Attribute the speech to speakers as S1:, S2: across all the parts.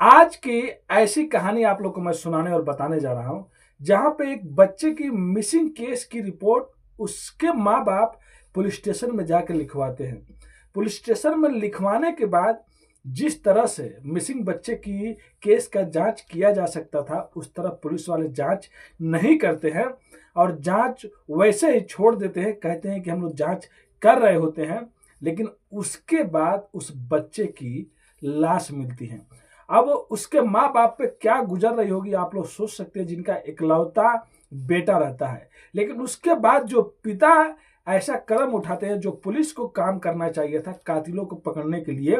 S1: आज की ऐसी कहानी आप लोग को मैं सुनाने और बताने जा रहा हूं, जहां पे एक बच्चे की मिसिंग केस की रिपोर्ट उसके माँ बाप पुलिस स्टेशन में जाकर लिखवाते हैं। पुलिस स्टेशन में लिखवाने के बाद जिस तरह से मिसिंग बच्चे की केस का जांच किया जा सकता था, उस तरह पुलिस वाले जांच नहीं करते हैं और जांच वैसे ही छोड़ देते हैं। कहते हैं कि हम लोग जांच कर रहे होते हैं, लेकिन उसके बाद उस बच्चे की लाश मिलती है। अब उसके माँ बाप पे क्या गुजर रही होगी आप लोग सोच सकते हैं, जिनका इकलौता बेटा रहता है। लेकिन उसके बाद जो पिता ऐसा कदम उठाते हैं, जो पुलिस को काम करना चाहिए था कातिलों को पकड़ने के लिए,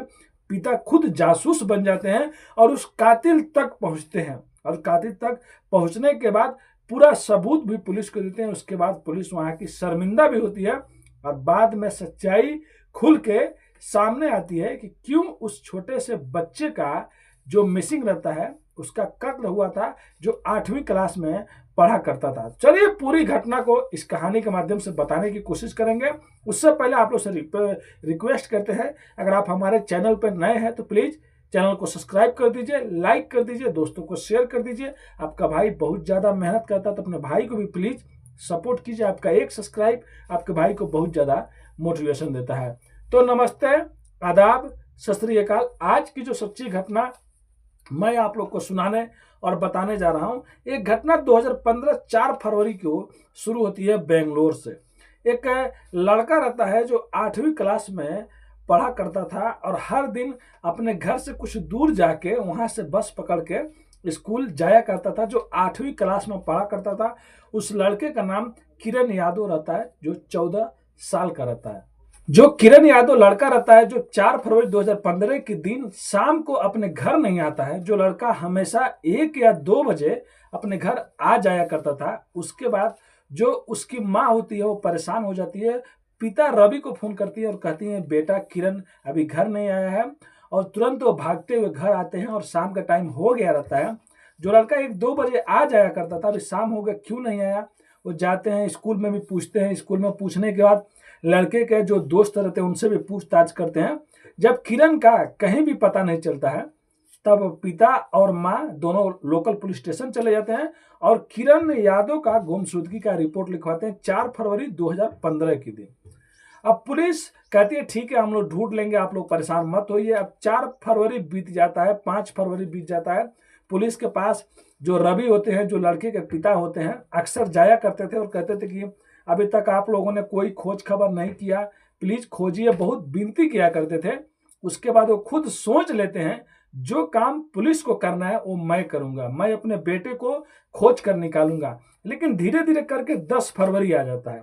S1: पिता खुद जासूस बन जाते हैं और उस कातिल तक पहुंचते हैं। और कातिल तक पहुंचने के बाद पूरा सबूत भी पुलिस को देते हैं। उसके बाद पुलिस वहां की शर्मिंदा भी होती है और बाद में सच्चाई खुल के सामने आती है कि क्यों उस छोटे से बच्चे का जो मिसिंग रहता है, उसका कत्ल हुआ था, जो 8वीं क्लास में पढ़ा करता था। चलिए पूरी घटना को इस कहानी के माध्यम से बताने की कोशिश करेंगे। उससे पहले आप लोग से रिक्वेस्ट करते हैं, अगर आप हमारे चैनल पर नए हैं तो प्लीज चैनल को सब्सक्राइब कर दीजिए, लाइक कर दीजिए, दोस्तों को शेयर कर दीजिए। आपका भाई बहुत ज्यादा मेहनत करता है, तो अपने भाई को भी प्लीज सपोर्ट कीजिए। आपका एक सब्सक्राइब आपके भाई को बहुत ज्यादा मोटिवेशन देता है। तो नमस्ते, आदाब, सत श्री अकाल। आज की जो सच्ची घटना मैं आप लोग को सुनाने और बताने जा रहा हूं, एक घटना 2015 4 फरवरी को शुरू होती है बेंगलोर से। एक लड़का रहता है जो 8वीं क्लास में पढ़ा करता था और हर दिन अपने घर से कुछ दूर जाके वहां से बस पकड़ के स्कूल जाया करता था। जो 8वीं क्लास में पढ़ा करता था, उस लड़के का नाम किरण यादव रहता है, जो 14 साल का रहता है। जो किरण यादव लड़का रहता है, जो 4 फरवरी 2015 के दिन शाम को अपने घर नहीं आता है। जो लड़का हमेशा 1 या 2 बजे अपने घर आ जाया करता था। उसके बाद जो उसकी माँ होती है वो परेशान हो जाती है, पिता रवि को फोन करती है और कहती है बेटा किरण अभी घर नहीं आया है। और तुरंत वो भागते हुए घर आते हैं और शाम का टाइम हो गया रहता है। जो लड़का 1-2 बजे आ जाया करता था, अभी शाम हो गया क्यों नहीं आया। वो जाते हैं स्कूल में भी पूछते हैं, स्कूल में पूछने के बाद लड़के के जो दोस्त रहते हैं उनसे भी पूछताछ करते हैं। जब किरण का कहीं भी पता नहीं चलता है, तब पिता और माँ दोनों लोकल पुलिस स्टेशन चले जाते हैं और किरण यादव का गुमशुदगी का रिपोर्ट लिखवाते हैं 4 फरवरी 2015 के दिन। अब पुलिस कहती है ठीक है हम लोग ढूंढ लेंगे, आप लोग परेशान मत होइए। अब 4 फरवरी बीत जाता है, 5 फरवरी बीत जाता है। पुलिस के पास जो रवि होते हैं, जो लड़के के पिता होते हैं, अक्सर जाया करते थे और कहते थे कि अभी तक आप लोगों ने कोई खोज खबर नहीं किया, प्लीज खोजिए, बहुत विनती किया करते थे। उसके बाद वो खुद सोच लेते हैं जो काम पुलिस को करना है वो मैं करूंगा, मैं अपने बेटे को खोज कर निकालूंगा। लेकिन धीरे धीरे करके 10 फरवरी आ जाता है।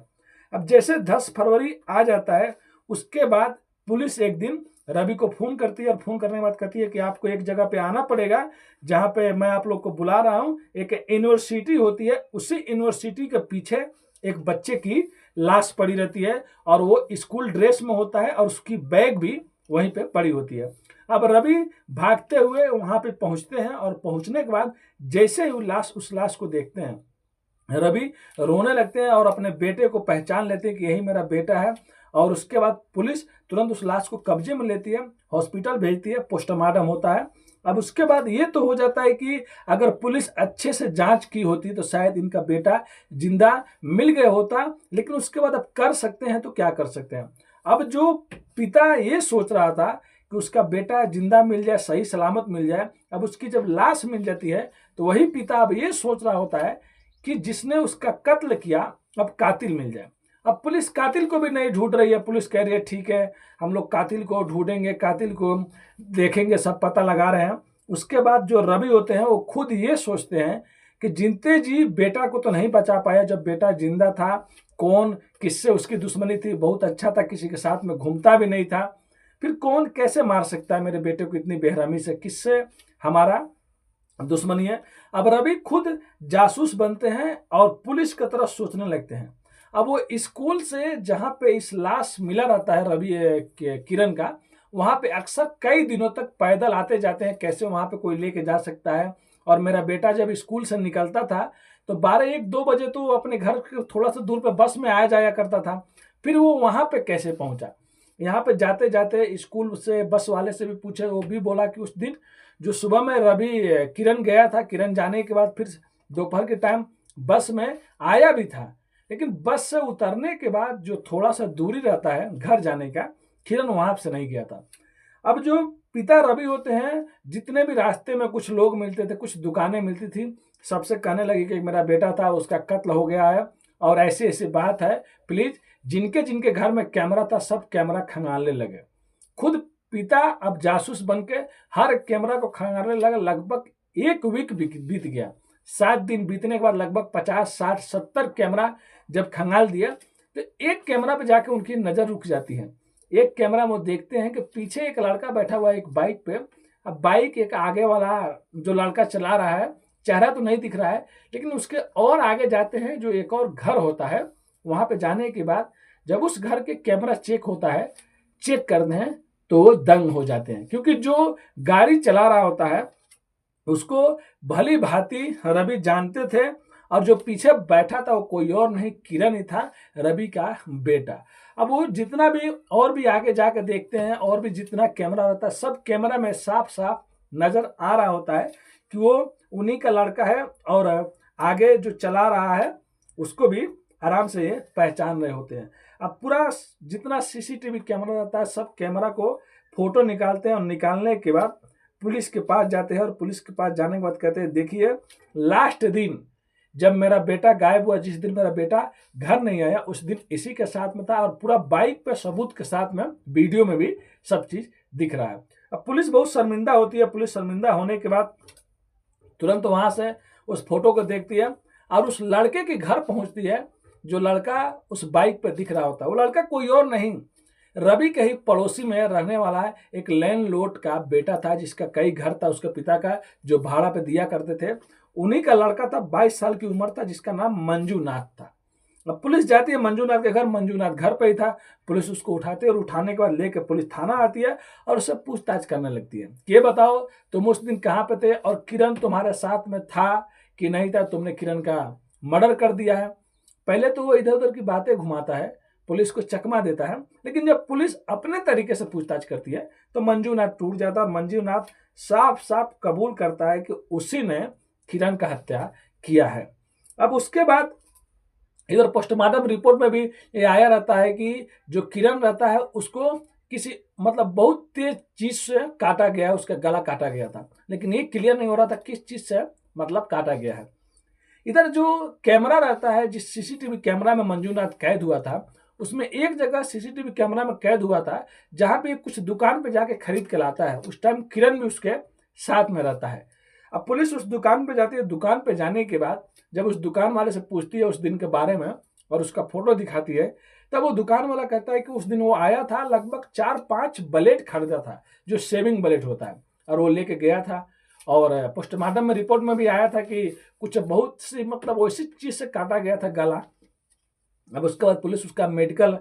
S1: अब जैसे 10 फरवरी आ जाता है, उसके बाद पुलिस एक दिन रवि को फोन करती है और फोन करने के बाद कहती है कि आपको एक जगह पे आना पड़ेगा, जहां पे मैं आप लोग को बुला रहा हूं। एक यूनिवर्सिटी होती है, उसी यूनिवर्सिटी के पीछे एक बच्चे की लाश पड़ी रहती है और वो स्कूल ड्रेस में होता है और उसकी बैग भी वहीं पे पड़ी होती है। अब रवि भागते हुए वहां पे पहुंचते हैं और पहुंचने के बाद जैसे ही उस लाश को देखते हैं, रवि रोने लगते हैं और अपने बेटे को पहचान लेते हैं कि यही मेरा बेटा है। और उसके बाद पुलिस तुरंत उस लाश को कब्जे में लेती है, हॉस्पिटल भेजती है, पोस्टमार्टम होता है। अब उसके बाद ये तो हो जाता है कि अगर पुलिस अच्छे से जांच की होती तो शायद इनका बेटा जिंदा मिल गया होता। लेकिन उसके बाद अब कर सकते हैं तो क्या कर सकते हैं। अब जो पिता ये सोच रहा था कि उसका बेटा जिंदा मिल जाए, सही सलामत मिल जाए, अब उसकी जब लाश मिल जाती है तो वही पिता अब ये सोच रहा होता है कि जिसने उसका कत्ल किया अब कातिल मिल जाए। अब पुलिस कातिल को भी नहीं ढूंढ रही है। पुलिस कह रही है ठीक है हम लोग कातिल को ढूंढेंगे, कातिल को देखेंगे, सब पता लगा रहे हैं। उसके बाद जो रवि होते हैं वो खुद ये सोचते हैं कि जिंदे जी बेटा को तो नहीं बचा पाया, जब बेटा जिंदा था कौन किससे उसकी दुश्मनी थी, बहुत अच्छा था, किसी के साथ में घूमता भी नहीं था, फिर कौन कैसे मार सकता है मेरे बेटे को इतनी बेरहमी से, किससे हमारा दुश्मनी है। अब रवि खुद जासूस बनते हैं और पुलिस की तरफ सोचने लगते हैं। अब वो स्कूल से जहां पे इस लाश मिला रहता है रवि किरण का, वहां पे अक्सर कई दिनों तक पैदल आते जाते हैं, कैसे वहां पे कोई लेके जा सकता है। और मेरा बेटा जब स्कूल से निकलता था तो 12-1-2 बजे तो अपने घर के थोड़ा सा दूर पे बस में आया जाया करता था, फिर वो वहां पे कैसे पहुंचा। यहाँ पे जाते जाते स्कूल से बस वाले से भी पूछे, वो भी बोला कि उस दिन जो सुबह में रवि किरण गया था, किरण जाने के बाद फिर दोपहर के टाइम बस में आया भी था, लेकिन बस से उतरने के बाद जो थोड़ा सा दूरी रहता है घर जाने का, किरण वहां से नहीं गया था। अब जो पिता रवि होते हैं, जितने भी रास्ते में कुछ लोग मिलते थे, कुछ दुकानें मिलती थी, सबसे कहने लगे कि मेरा बेटा था उसका कत्ल हो गया है और ऐसी ऐसी बात है, प्लीज जिनके जिनके घर में कैमरा था सब कैमरा खंगालने लगे। खुद पिता अब जासूस बन के हर कैमरा को खंगालने लगे। लगभग एक वीक बीत गया। 7 दिन बीतने के बाद लगभग 50, 60, 70 कैमरा जब खंगाल दिया तो एक कैमरा पे जाके उनकी नजर रुक जाती है। एक कैमरा में वो देखते हैं कि पीछे एक लड़का बैठा हुआ है एक बाइक पे। अब बाइक एक आगे वाला जो लड़का चला रहा है, चेहरा तो नहीं दिख रहा है, लेकिन उसके और आगे जाते हैं जो एक और घर होता है। वहां पे जाने के बाद जब उस घर के कैमरा चेक होता है, चेक करते हैं तो वो दंग हो जाते हैं, क्योंकि जो गाड़ी चला रहा होता है उसको भली भांति रवि जानते थे और जो पीछे बैठा था वो कोई और नहीं, किरण ही था, रवि का बेटा। अब वो जितना भी और भी आगे जाके देखते हैं और भी जितना कैमरा रहता है, सब कैमरा में साफ साफ नजर आ रहा होता है कि वो उन्हीं का लड़का है और आगे जो चला रहा है उसको भी आराम से ये पहचान रहे होते हैं। अब पूरा जितना सीसीटीवी कैमरा रहता है सब कैमरा को फोटो निकालते हैं और निकालने के बाद पुलिस के पास जाते हैं और पुलिस के पास जाने के बाद कहते हैं देखिए, लास्ट दिन जब मेरा बेटा गायब हुआ, जिस दिन मेरा बेटा घर नहीं आया, उस दिन इसी के साथ में था और पूरा बाइक पे सबूत के साथ में वीडियो में भी सब चीज दिख रहा है। अब पुलिस बहुत शर्मिंदा होती है। पुलिस शर्मिंदा होने के बाद तुरंत वहां से उस फोटो को देखती है और उस लड़के के घर पहुंचती है। जो लड़का उस बाइक पे दिख रहा होता है वो लड़का कोई और नहीं, रवि के ही पड़ोसी में रहने वाला है एक लैंडलॉर्ड का बेटा था, जिसका कई घर था उसके पिता का, जो भाड़ा पे दिया करते थे। उन्हीं का लड़का था, 22 साल की उम्र था, जिसका नाम मंजूनाथ था। अब पुलिस जाती है मंजूनाथ के घर, मंजूनाथ घर पे ही था। पुलिस उसको उठाती है और उठाने के बाद लेके पुलिस थाना आती है और उससे पूछताछ करने लगती है कि ये बताओ तुम उस दिन कहाँ पे थे और किरण तुम्हारे साथ में था कि नहीं था, तुमने किरण का मर्डर कर दिया है। पहले तो वो इधर उधर की बातें घुमाता है, पुलिस को चकमा देता है, लेकिन जब पुलिस अपने तरीके से पूछताछ करती है तो मंजूनाथ टूट जाता है और मंजूनाथ साफ साफ कबूल करता है कि उसी ने किरण का हत्या किया है। अब उसके बाद इधर पोस्टमार्टम रिपोर्ट में भी ये आया रहता है कि जो किरण रहता है उसको किसी मतलब बहुत तेज चीज से काटा गया है, उसका गला काटा गया था, लेकिन ये क्लियर नहीं हो रहा था किस चीज से मतलब काटा गया है। इधर जो कैमरा रहता है, जिस सीसीटीवी कैमरा में मंजूनाथ कैद हुआ था, उसमें एक जगह सीसीटीवी कैमरा में कैद हुआ था जहां पे कुछ दुकान पे जाके खरीद के लाता है। उस टाइम किरण भी उसके साथ में रहता है। अब पुलिस उस दुकान पे जाती है। दुकान पे जाने के बाद जब उस दुकान वाले से पूछती है उस दिन के बारे में और उसका फोटो दिखाती है, तब वो दुकान वाला कहता है कि उस दिन वो आया था, लगभग 4-5 ब्लेड खरीदा था, जो शेविंग ब्लेड होता है, और वो लेके गया था। और पोस्टमार्टम में रिपोर्ट में भी आया था कि कुछ बहुत सी मतलब वैसी चीज से काटा गया था गला। अब उसके बाद पुलिस उसका मेडिकल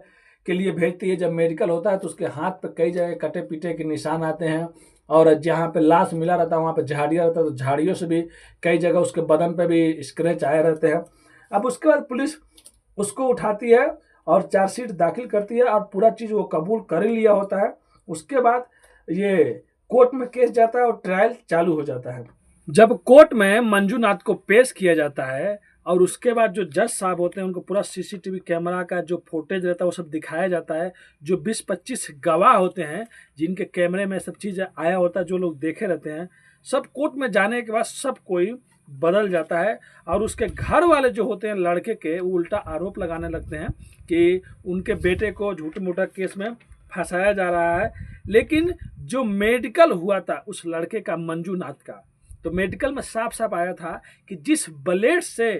S1: के लिए भेजती है। जब मेडिकल होता है तो उसके हाथ पे कई जगह कटे पीटे के निशान आते हैं और जहाँ पे लाश मिला रहता है वहाँ पे झाड़ियाँ रहता है, तो झाड़ियों से भी कई जगह उसके बदन पे भी स्क्रैच आए रहते हैं। अब उसके बाद पुलिस उसको उठाती है और चार्जशीट दाखिल करती है और पूरा चीज़ वो कबूल कर ही लिया होता है। उसके बाद ये कोर्ट में केस जाता है और ट्रायल चालू हो जाता है। जब कोर्ट में मंजूनाथ को पेश किया जाता है और उसके बाद जो जज साहब होते हैं उनको पूरा सीसीटीवी कैमरा का जो फुटेज रहता है वो सब दिखाया जाता है। जो 20-25 गवाह होते हैं जिनके कैमरे में सब चीज़ आया होता है, जो लोग देखे रहते हैं, सब कोर्ट में जाने के बाद सब कोई बदल जाता है और उसके घर वाले जो होते हैं लड़के के, वो उल्टा आरोप लगाने लगते हैं कि उनके बेटे को झूठ मूठा केस में फंसाया जा रहा है। लेकिन जो मेडिकल हुआ था उस लड़के का, मंजूनाथ का, तो मेडिकल में साफ साफ आया था कि जिस ब्लेड से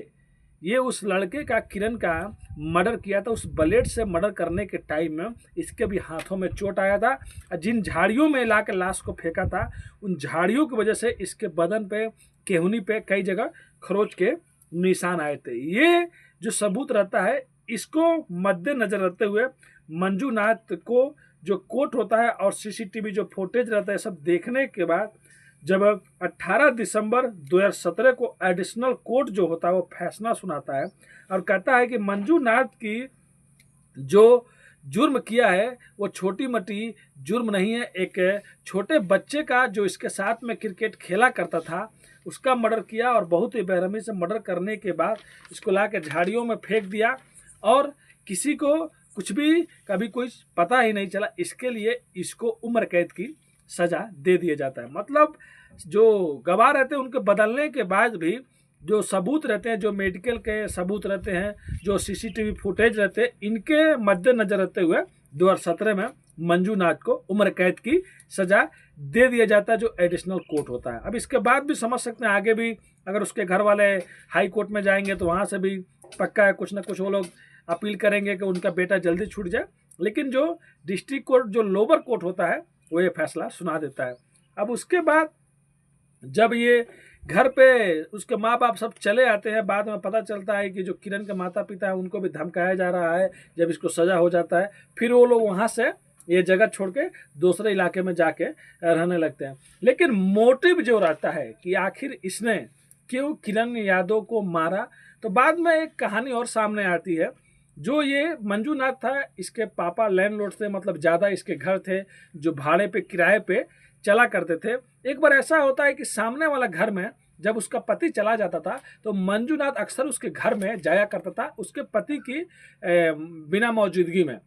S1: ये उस लड़के का, किरण का मर्डर किया था, उस ब्लेड से मर्डर करने के टाइम में इसके भी हाथों में चोट आया था। जिन झाड़ियों में ला के लाश को फेंका था उन झाड़ियों की वजह से इसके बदन पे, केहूनी पे कई जगह खरोच के निशान आए थे। ये जो सबूत रहता है इसको मद्देनजर रखते हुए मंजूनाथ को जो कोर्ट होता है और सीसीटीवी जो फुटेज रहता है सब देखने के बाद जब 18 दिसंबर 2017 को एडिशनल कोर्ट जो होता है वो फैसला सुनाता है और कहता है कि मंजूनाथ की जो जुर्म किया है वो छोटी मोटी जुर्म नहीं है। एक छोटे बच्चे का जो इसके साथ में क्रिकेट खेला करता था उसका मर्डर किया, और बहुत ही बेरहमी से मर्डर करने के बाद इसको ला के झाड़ियों में फेंक दिया, और किसी को कुछ भी कभी कोई पता ही नहीं चला। इसके लिए इसको उम्र कैद की सज़ा दे दिया जाता है। मतलब जो गवाह रहते हैं उनके बदलने के बाद भी जो सबूत रहते हैं, जो मेडिकल के सबूत रहते हैं, जो सीसीटीवी फुटेज रहते हैं, इनके मद्देनजर रखते हुए 2017 में मंजूनाथ को उम्र कैद की सज़ा दे दिया जाता है, जो एडिशनल कोर्ट होता है। अब इसके बाद भी समझ सकते हैं आगे भी अगर उसके घर वाले हाई कोर्ट में जाएंगे तो वहाँ से भी पक्का है कुछ ना कुछ वो लोग अपील करेंगे कि उनका बेटा जल्दी छूट जाए। लेकिन जो डिस्ट्रिक्ट कोर्ट, जो लोअर कोर्ट होता है, वो ये फैसला सुना देता है। अब उसके बाद जब ये घर पे उसके माँ बाप सब चले आते हैं, बाद में पता चलता है कि जो किरण के माता पिता है उनको भी धमकाया जा रहा है। जब इसको सज़ा हो जाता है फिर वो लोग वहाँ से ये जगह छोड़ के दूसरे इलाके में जाके रहने लगते हैं। लेकिन मोटिव जो रहता है कि आखिर इसने क्यों किरण यादव को मारा, तो बाद में एक कहानी और सामने आती है। जो ये मंजूनाथ था, इसके पापा लैंडलॉर्ड थे, मतलब ज़्यादा इसके घर थे जो भाड़े पे किराए पे चला करते थे। एक बार ऐसा होता है कि सामने वाला घर में जब उसका पति चला जाता था तो मंजूनाथ अक्सर उसके घर में जाया करता था उसके पति की बिना मौजूदगी में।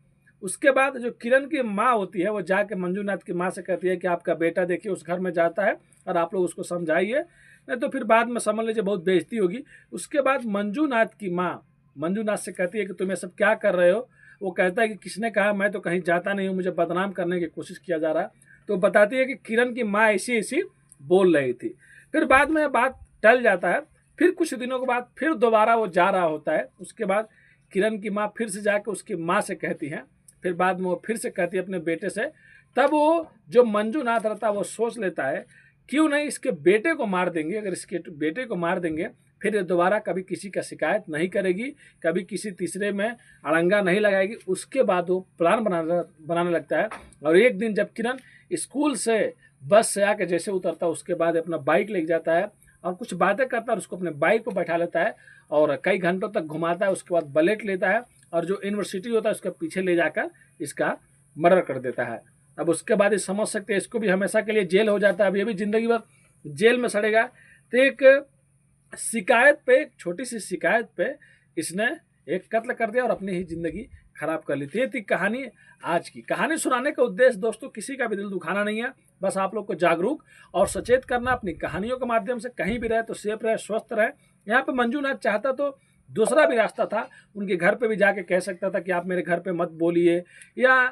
S1: उसके बाद जो किरण की माँ होती है वो जाके मंजूनाथ की माँ से कहती है कि आपका बेटा देखिए उस घर में जाता है और आप लोग उसको समझाइए, नहीं तो फिर बाद में समझ लीजिए बहुत बेइज्जती होगी। उसके बाद मंजूनाथ की माँ मंजूनाथ से कहती है कि तुम ये सब क्या कर रहे हो। वो कहता है कि किसने कहा, मैं तो कहीं जाता नहीं हूँ, मुझे बदनाम करने की कोशिश किया जा रहा है। तो बताती है कि किरण की माँ ऐसी ऐसी बोल रही थी। फिर बाद में बात टल जाता है। फिर कुछ दिनों के बाद फिर दोबारा वो जा रहा होता है। उसके बाद किरण की माँ फिर से जाकर उसकी माँ से कहती हैं, फिर बाद में वो फिर से कहती है अपने बेटे से। तब वो जो मंजूनाथ रहता है वो सोच लेता है क्यों नहीं इसके बेटे को मार देंगे। अगर इसके बेटे को मार देंगे फिर दोबारा कभी किसी का शिकायत नहीं करेगी, कभी किसी तीसरे में अड़ंगा नहीं लगाएगी। उसके बाद वो प्लान बनाने लगता है। और एक दिन जब किरण स्कूल से बस से आके जैसे उतरता है उसके बाद अपना बाइक लेके जाता है और कुछ बातें करता है, उसको अपने बाइक पर बैठा लेता है और कई घंटों तक घुमाता है। उसके बाद बुलेट लेता है और जो यूनिवर्सिटी होता है उसके पीछे ले जाकर इसका मर्डर कर देता है। अब उसके बाद ये समझ सकते हैं इसको भी हमेशा के लिए जेल हो जाता है। अब ये भी जिंदगी भर जेल में सड़ेगा। तो एक शिकायत पे, एक छोटी सी शिकायत पे इसने एक कत्ल कर दिया और अपनी ही जिंदगी खराब कर ली थी। ये थी कहानी। आज की कहानी सुनाने का उद्देश्य दोस्तों किसी का भी दिल दुखाना नहीं है, बस आप लोग को जागरूक और सचेत करना। अपनी कहानियों के माध्यम से कहीं भी रहे तो सेफ रहे, स्वस्थ रहे। यहाँ पे मंजूनाथ चाहता तो दूसरा भी रास्ता था, उनके घर पे भी जाके कह सकता था कि आप मेरे घर पे मत बोलिए, या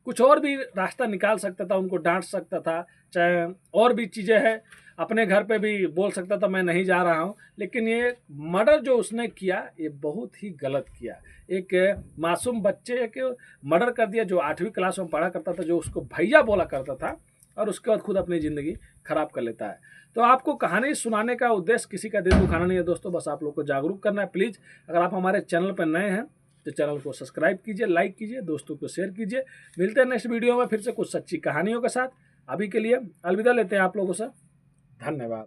S1: कुछ और भी रास्ता निकाल सकता था, उनको डांट सकता था, चाहे और भी चीज़ें हैं, अपने घर पे भी बोल सकता था मैं नहीं जा रहा हूँ। लेकिन ये मर्डर जो उसने किया ये बहुत ही गलत किया। एक मासूम बच्चे के मर्डर कर दिया जो 8वीं क्लास में पढ़ा करता था, जो उसको भैया बोला करता था, और उसके बाद खुद अपनी ज़िंदगी खराब कर लेता है। तो आपको कहानी सुनाने का उद्देश्य किसी का दिल दुखाना नहीं है दोस्तों, बस आप लोग को जागरूक करना है। प्लीज़ अगर आप हमारे चैनल पर नए हैं तो चैनल को सब्सक्राइब कीजिए, लाइक कीजिए, दोस्तों को शेयर कीजिए। मिलते हैं नेक्स्ट वीडियो में फिर से कुछ सच्ची कहानियों के साथ। अभी के लिए अलविदा लेते हैं आप लोगों से। धन्यवाद।